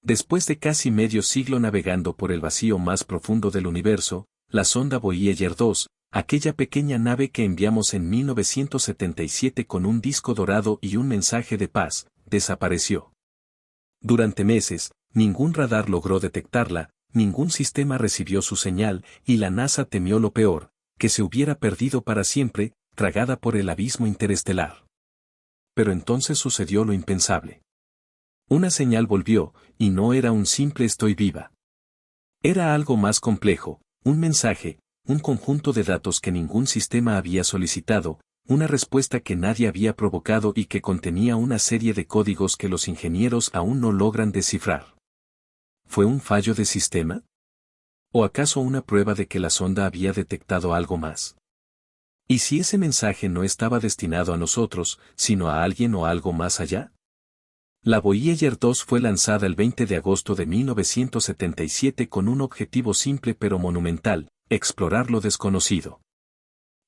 Después de casi medio siglo navegando por el vacío más profundo del universo, la sonda Voyager 2, aquella pequeña nave que enviamos en 1977 con un disco dorado y un mensaje de paz, desapareció. Durante meses, ningún radar logró detectarla, ningún sistema recibió su señal, y la NASA temió lo peor, que se hubiera perdido para siempre, tragada por el abismo interestelar. Pero entonces sucedió lo impensable. Una señal volvió, y no era un simple estoy viva. Era algo más complejo, un mensaje, un conjunto de datos que ningún sistema había solicitado, una respuesta que nadie había provocado y que contenía una serie de códigos que los ingenieros aún no logran descifrar. ¿Fue un fallo de sistema? ¿O acaso una prueba de que la sonda había detectado algo más? ¿Y si ese mensaje no estaba destinado a nosotros, sino a alguien o algo más allá? La Voyager 2 fue lanzada el 20 de agosto de 1977 con un objetivo simple pero monumental: explorar lo desconocido.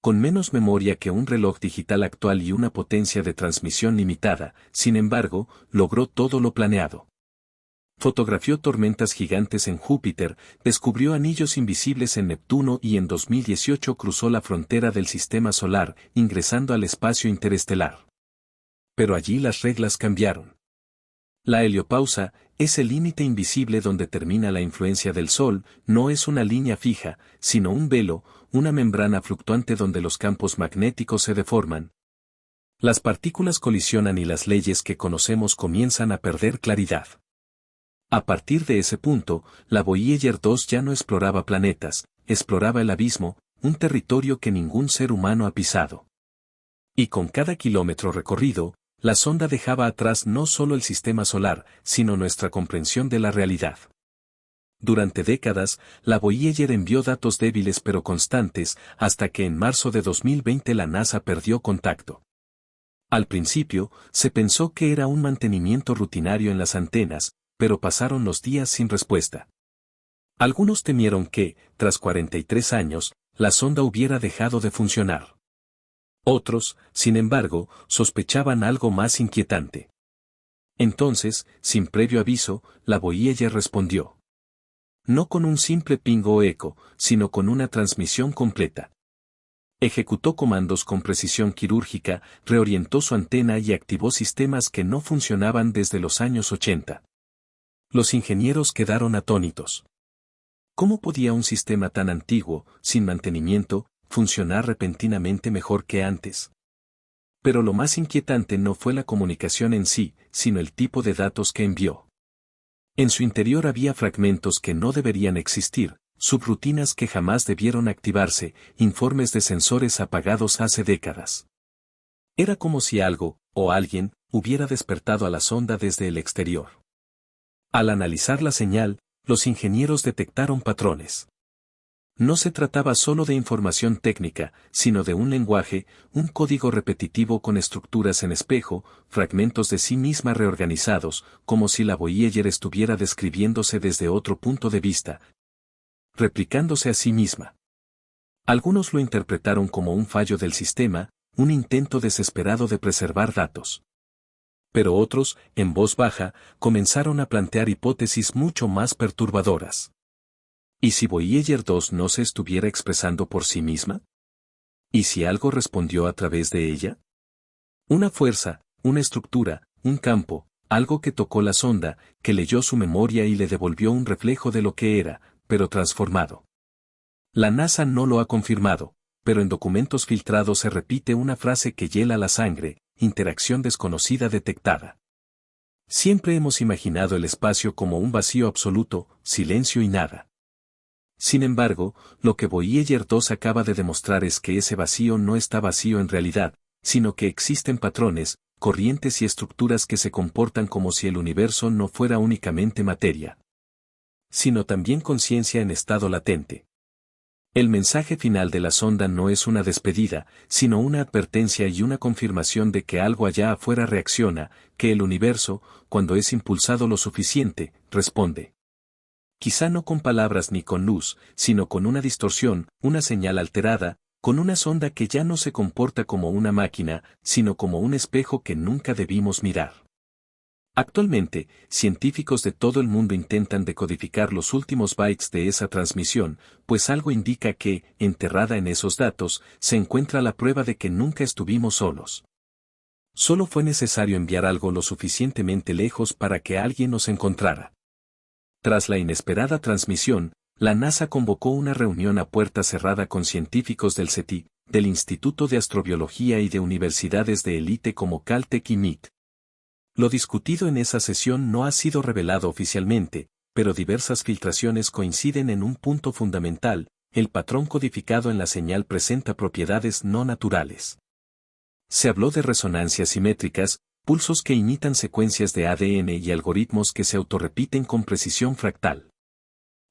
Con menos memoria que un reloj digital actual y una potencia de transmisión limitada, sin embargo, logró todo lo planeado. Fotografió tormentas gigantes en Júpiter, descubrió anillos invisibles en Neptuno y en 2018 cruzó la frontera del sistema solar, ingresando al espacio interestelar. Pero allí las reglas cambiaron. La heliopausa, ese límite invisible donde termina la influencia del Sol, no es una línea fija, sino un velo, una membrana fluctuante donde los campos magnéticos se deforman. Las partículas colisionan y las leyes que conocemos comienzan a perder claridad. A partir de ese punto, la Voyager 2 ya no exploraba planetas, exploraba el abismo, un territorio que ningún ser humano ha pisado. Y con cada kilómetro recorrido, la sonda dejaba atrás no solo el sistema solar, sino nuestra comprensión de la realidad. Durante décadas, la Voyager envió datos débiles pero constantes, hasta que en marzo de 2020 la NASA perdió contacto. Al principio, se pensó que era un mantenimiento rutinario en las antenas, pero pasaron los días sin respuesta. Algunos temieron que, tras 43 años, la sonda hubiera dejado de funcionar. Otros, sin embargo, sospechaban algo más inquietante. Entonces, sin previo aviso, la Voyager respondió. No con un simple ping o eco, sino con una transmisión completa. Ejecutó comandos con precisión quirúrgica, reorientó su antena y activó sistemas que no funcionaban desde los años 80. Los ingenieros quedaron atónitos. ¿Cómo podía un sistema tan antiguo, sin mantenimiento, funcionar repentinamente mejor que antes? Pero lo más inquietante no fue la comunicación en sí, sino el tipo de datos que envió. En su interior había fragmentos que no deberían existir, subrutinas que jamás debieron activarse, informes de sensores apagados hace décadas. Era como si algo, o alguien, hubiera despertado a la sonda desde el exterior. Al analizar la señal, los ingenieros detectaron patrones. No se trataba solo de información técnica, sino de un lenguaje, un código repetitivo con estructuras en espejo, fragmentos de sí misma reorganizados, como si la Voyager estuviera describiéndose desde otro punto de vista, replicándose a sí misma. Algunos lo interpretaron como un fallo del sistema, un intento desesperado de preservar datos. Pero otros, en voz baja, comenzaron a plantear hipótesis mucho más perturbadoras. ¿Y si Voyager 2 no se estuviera expresando por sí misma? ¿Y si algo respondió a través de ella? Una fuerza, una estructura, un campo, algo que tocó la sonda, que leyó su memoria y le devolvió un reflejo de lo que era, pero transformado. La NASA no lo ha confirmado, pero en documentos filtrados se repite una frase que hiela la sangre: interacción desconocida detectada. Siempre hemos imaginado el espacio como un vacío absoluto, silencio y nada. Sin embargo, lo que Voyager 2 acaba de demostrar es que ese vacío no está vacío en realidad, sino que existen patrones, corrientes y estructuras que se comportan como si el universo no fuera únicamente materia, sino también conciencia en estado latente. El mensaje final de la sonda no es una despedida, sino una advertencia y una confirmación de que algo allá afuera reacciona, que el universo, cuando es impulsado lo suficiente, responde. Quizá no con palabras ni con luz, sino con una distorsión, una señal alterada, con una sonda que ya no se comporta como una máquina, sino como un espejo que nunca debimos mirar. Actualmente, científicos de todo el mundo intentan decodificar los últimos bytes de esa transmisión, pues algo indica que, enterrada en esos datos, se encuentra la prueba de que nunca estuvimos solos. Solo fue necesario enviar algo lo suficientemente lejos para que alguien nos encontrara. Tras la inesperada transmisión, la NASA convocó una reunión a puerta cerrada con científicos del SETI, del Instituto de Astrobiología y de universidades de élite como Caltech y MIT. Lo discutido en esa sesión no ha sido revelado oficialmente, pero diversas filtraciones coinciden en un punto fundamental: el patrón codificado en la señal presenta propiedades no naturales. Se habló de resonancias simétricas, pulsos que imitan secuencias de ADN y algoritmos que se autorrepiten con precisión fractal.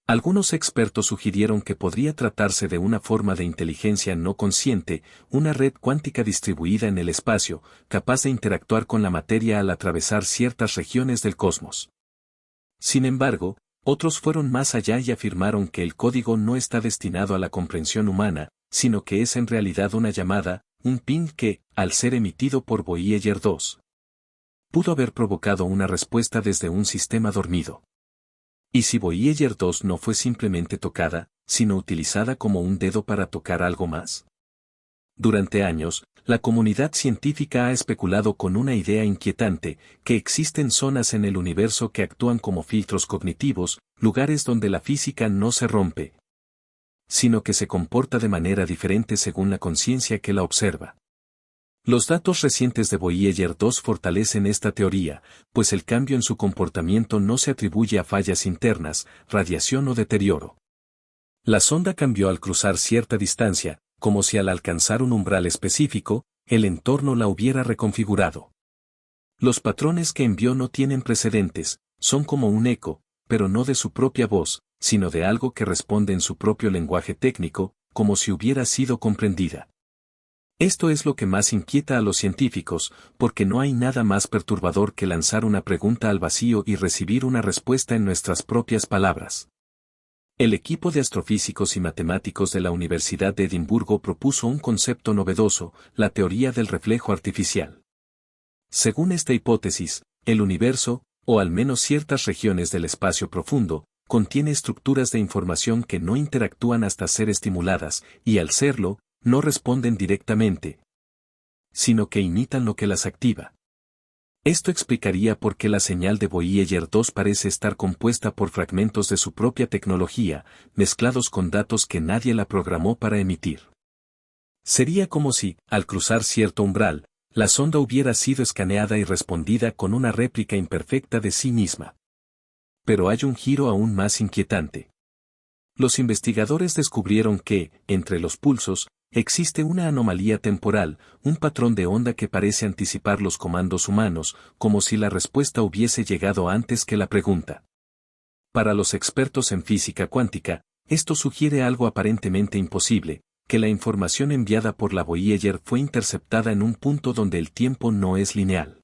Algunos expertos sugirieron que podría tratarse de una forma de inteligencia no consciente, una red cuántica distribuida en el espacio, capaz de interactuar con la materia al atravesar ciertas regiones del cosmos. Sin embargo, otros fueron más allá y afirmaron que el código no está destinado a la comprensión humana, sino que es en realidad una llamada, un ping que, al ser emitido por Voyager 2, pudo haber provocado una respuesta desde un sistema dormido. ¿Y si Voyager 2 no fue simplemente tocada, sino utilizada como un dedo para tocar algo más? Durante años, la comunidad científica ha especulado con una idea inquietante: que existen zonas en el universo que actúan como filtros cognitivos, lugares donde la física no se rompe, sino que se comporta de manera diferente según la conciencia que la observa. Los datos recientes de Voyager 2 fortalecen esta teoría, pues el cambio en su comportamiento no se atribuye a fallas internas, radiación o deterioro. La sonda cambió al cruzar cierta distancia, como si al alcanzar un umbral específico, el entorno la hubiera reconfigurado. Los patrones que envió no tienen precedentes, son como un eco, pero no de su propia voz, sino de algo que responde en su propio lenguaje técnico, como si hubiera sido comprendida. Esto es lo que más inquieta a los científicos, porque no hay nada más perturbador que lanzar una pregunta al vacío y recibir una respuesta en nuestras propias palabras. El equipo de astrofísicos y matemáticos de la Universidad de Edimburgo propuso un concepto novedoso: la teoría del reflejo artificial. Según esta hipótesis, el universo, o al menos ciertas regiones del espacio profundo, contiene estructuras de información que no interactúan hasta ser estimuladas, y al serlo, no responden directamente, sino que imitan lo que las activa. Esto explicaría por qué la señal de Voyager 2 parece estar compuesta por fragmentos de su propia tecnología, mezclados con datos que nadie la programó para emitir. Sería como si, al cruzar cierto umbral, la sonda hubiera sido escaneada y respondida con una réplica imperfecta de sí misma. Pero hay un giro aún más inquietante. Los investigadores descubrieron que, entre los pulsos, existe una anomalía temporal, un patrón de onda que parece anticipar los comandos humanos, como si la respuesta hubiese llegado antes que la pregunta. Para los expertos en física cuántica, esto sugiere algo aparentemente imposible: que la información enviada por la Voyager fue interceptada en un punto donde el tiempo no es lineal.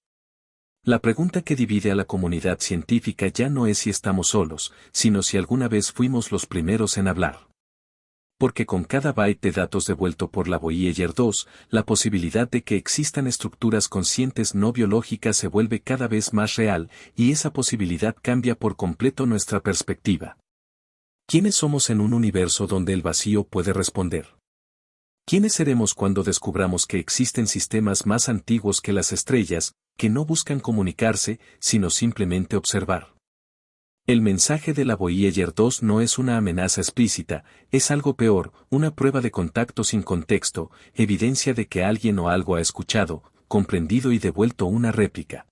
La pregunta que divide a la comunidad científica ya no es si estamos solos, sino si alguna vez fuimos los primeros en hablar. Porque con cada byte de datos devuelto por la Voyager 2, la posibilidad de que existan estructuras conscientes no biológicas se vuelve cada vez más real, y esa posibilidad cambia por completo nuestra perspectiva. ¿Quiénes somos en un universo donde el vacío puede responder? ¿Quiénes seremos cuando descubramos que existen sistemas más antiguos que las estrellas, que no buscan comunicarse, sino simplemente observar? El mensaje de la Voyager 2 no es una amenaza explícita, es algo peor: una prueba de contacto sin contexto, evidencia de que alguien o algo ha escuchado, comprendido y devuelto una réplica.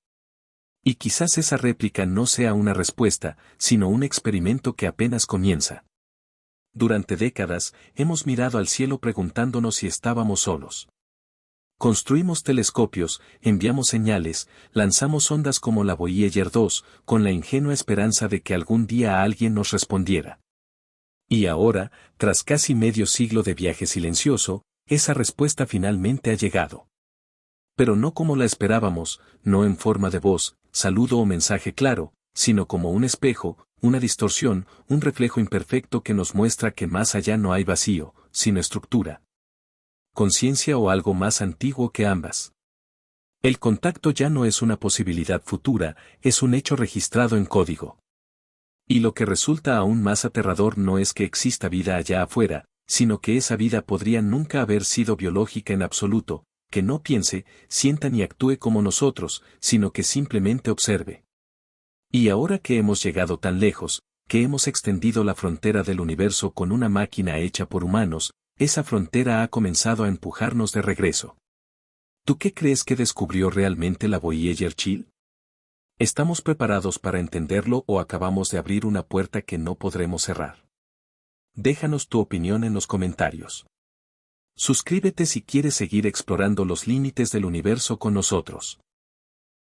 Y quizás esa réplica no sea una respuesta, sino un experimento que apenas comienza. Durante décadas, hemos mirado al cielo preguntándonos si estábamos solos. Construimos telescopios, enviamos señales, lanzamos ondas como la Voyager 2, con la ingenua esperanza de que algún día alguien nos respondiera. Y ahora, tras casi medio siglo de viaje silencioso, esa respuesta finalmente ha llegado. Pero no como la esperábamos, no en forma de voz, saludo o mensaje claro, sino como un espejo, una distorsión, un reflejo imperfecto que nos muestra que más allá no hay vacío, sino estructura, conciencia o algo más antiguo que ambas. El contacto ya no es una posibilidad futura, es un hecho registrado en código. Y lo que resulta aún más aterrador no es que exista vida allá afuera, sino que esa vida podría nunca haber sido biológica en absoluto, que no piense, sienta ni actúe como nosotros, sino que simplemente observe. Y ahora que hemos llegado tan lejos, que hemos extendido la frontera del universo con una máquina hecha por humanos, esa frontera ha comenzado a empujarnos de regreso. ¿Tú qué crees que descubrió realmente la Voyager Chill? ¿Estamos preparados para entenderlo o acabamos de abrir una puerta que no podremos cerrar? Déjanos tu opinión en los comentarios. Suscríbete si quieres seguir explorando los límites del universo con nosotros.